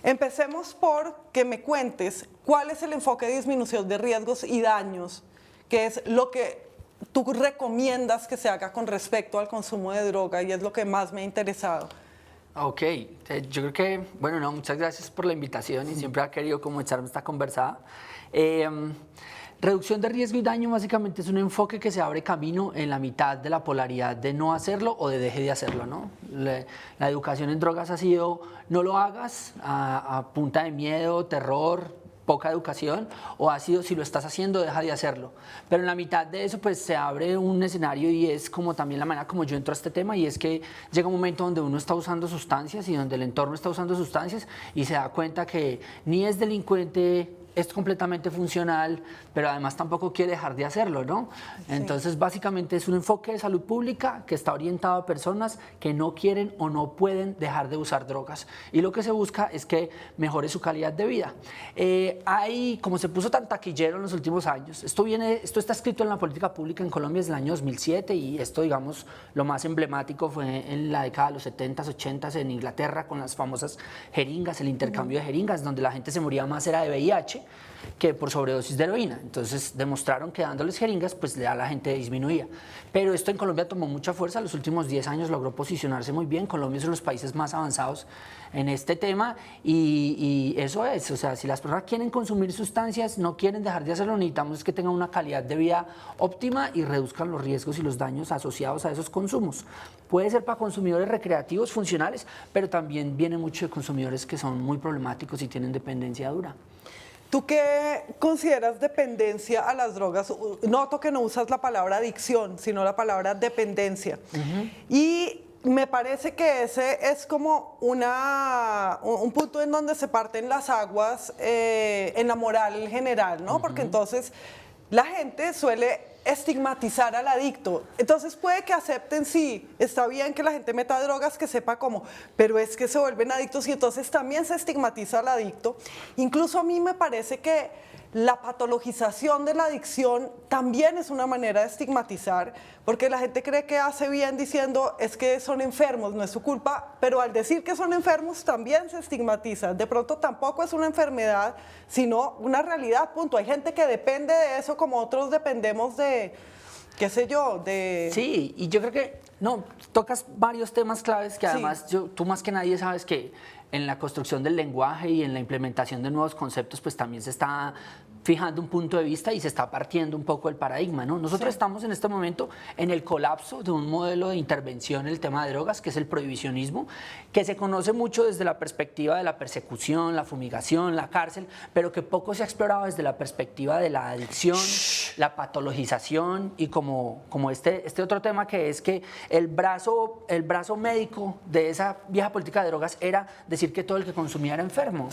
Empecemos por que me cuentes cuál es el enfoque de disminución de riesgos y daños, que es lo que tú recomiendas que se haga con respecto al consumo de droga y es lo que más me ha interesado. Ok, yo creo que, bueno, no, muchas gracias por la invitación y siempre ha querido como echarme esta conversada. Reducción de riesgo y daño básicamente es un enfoque que se abre camino en la mitad de la polaridad de no hacerlo o de deje de hacerlo, ¿no? La educación en drogas ha sido no lo hagas a punta de miedo, terror, poca educación, o ha sido si lo estás haciendo deja de hacerlo. Pero en la mitad de eso pues se abre un escenario y es como también la manera como yo entro a este tema, y es que llega un momento donde uno está usando sustancias y donde el entorno está usando sustancias y se da cuenta que ni es delincuente, es completamente funcional, pero además tampoco quiere dejar de hacerlo, ¿no? Sí. Entonces, básicamente es un enfoque de salud pública que está orientado a personas que no quieren o no pueden dejar de usar drogas. Y lo que se busca es que mejore su calidad de vida. Como se puso tan taquillero en los últimos años, esto está escrito en la política pública en Colombia desde el año 2007, y esto, digamos, lo más emblemático fue en la década de los 70s, 80s en Inglaterra con las famosas jeringas, el intercambio de jeringas, donde la gente se moría más era de VIH que por sobredosis de heroína. Entonces demostraron que dándoles jeringas pues ya la gente disminuía. Pero esto en Colombia tomó mucha fuerza, los últimos 10 años logró posicionarse muy bien. Colombia es uno de los países más avanzados en este tema, y eso es, o sea, si las personas quieren consumir sustancias, no quieren dejar de hacerlo, necesitamos que tengan una calidad de vida óptima y reduzcan los riesgos y los daños asociados a esos consumos. Puede ser para consumidores recreativos, funcionales, pero también viene mucho de consumidores que son muy problemáticos y tienen dependencia dura. ¿Tú qué consideras dependencia a las drogas? Noto que no usas la palabra adicción, sino la palabra dependencia. Y me parece que ese es como un punto en donde se parten las aguas en la moral general, ¿no? Porque entonces la gente suele estigmatizar al adicto. Entonces puede que acepten, sí, está bien que la gente meta drogas, que sepa cómo, pero es que se vuelven adictos y entonces también se estigmatiza al adicto. Incluso a mí me parece que la patologización de la adicción también es una manera de estigmatizar, porque la gente cree que hace bien diciendo es que son enfermos, no es su culpa, pero al decir que son enfermos también se estigmatiza. De pronto tampoco es una enfermedad, sino una realidad, punto. Hay gente que depende de eso como otros dependemos de, qué sé yo, de... Sí, y yo creo que, no, tocas varios temas claves que además tú más que nadie sabes que en la construcción del lenguaje y en la implementación de nuevos conceptos pues también se está fijando un punto de vista y se está partiendo un poco el paradigma, ¿no? Nosotros estamos en este momento en el colapso de un modelo de intervención en el tema de drogas, que es el prohibicionismo, que se conoce mucho desde la perspectiva de la persecución, la fumigación, la cárcel, pero que poco se ha explorado desde la perspectiva de la adicción, la patologización y como este otro tema, que es que el brazo médico de esa vieja política de drogas era decir que todo el que consumía era enfermo,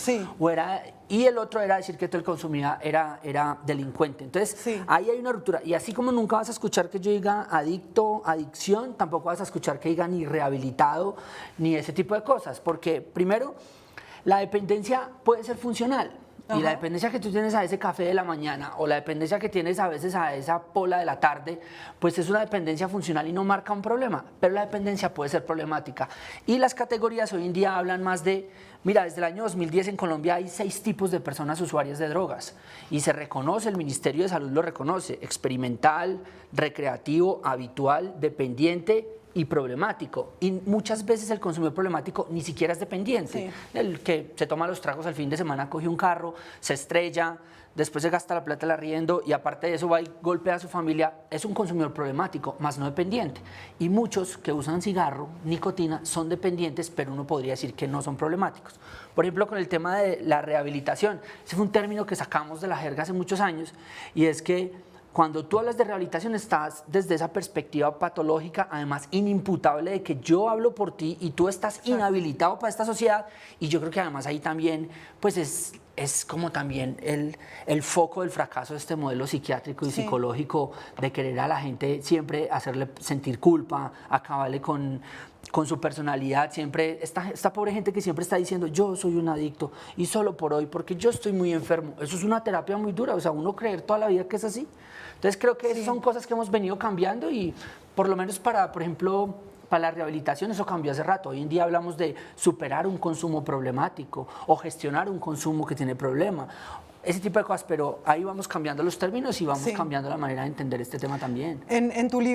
y el otro era decir que todo el que consumía era delincuente. Entonces, ahí hay una ruptura. Y así como nunca vas a escuchar que yo diga adicto, adicción, tampoco vas a escuchar que diga ni rehabilitado, ni ese tipo de cosas. Porque, primero, la dependencia puede ser funcional. Y la dependencia que tú tienes a ese café de la mañana o la dependencia que tienes a veces a esa pola de la tarde, pues es una dependencia funcional y no marca un problema, pero la dependencia puede ser problemática. Y las categorías hoy en día hablan más de, mira, desde el año 2010 en Colombia hay 6 tipos de personas usuarias de drogas y se reconoce, el Ministerio de Salud lo reconoce: experimental, recreativo, habitual, dependiente y problemático. Y muchas veces el consumidor problemático ni siquiera es dependiente. El que se toma los tragos al fin de semana, coge un carro, se estrella, después se gasta la plata el arriendo y aparte de eso va y golpea a su familia, es un consumidor problemático, más no dependiente. Y muchos que usan cigarro, nicotina, son dependientes, pero uno podría decir que no son problemáticos. Por ejemplo, con el tema de la rehabilitación, ese fue un término que sacamos de la jerga hace muchos años, y es que cuando tú hablas de rehabilitación estás desde esa perspectiva patológica, además inimputable, de que yo hablo por ti y tú estás inhabilitado para esta sociedad, y yo creo que además ahí también pues es como también el foco del fracaso de este modelo psiquiátrico y psicológico de querer a la gente siempre hacerle sentir culpa, acabarle con su personalidad, siempre esta pobre gente que siempre está diciendo yo soy un adicto y solo por hoy porque yo estoy muy enfermo. Eso es una terapia muy dura, o sea, uno creer toda la vida que es así. Entonces creo que esas son cosas que hemos venido cambiando, y por lo menos para, por ejemplo, Para la rehabilitación eso cambió hace rato. Hoy en día hablamos de superar un consumo problemático o gestionar un consumo que tiene problema. Ese tipo de cosas, pero ahí vamos cambiando los términos y vamos cambiando la manera de entender este tema también. En tu libro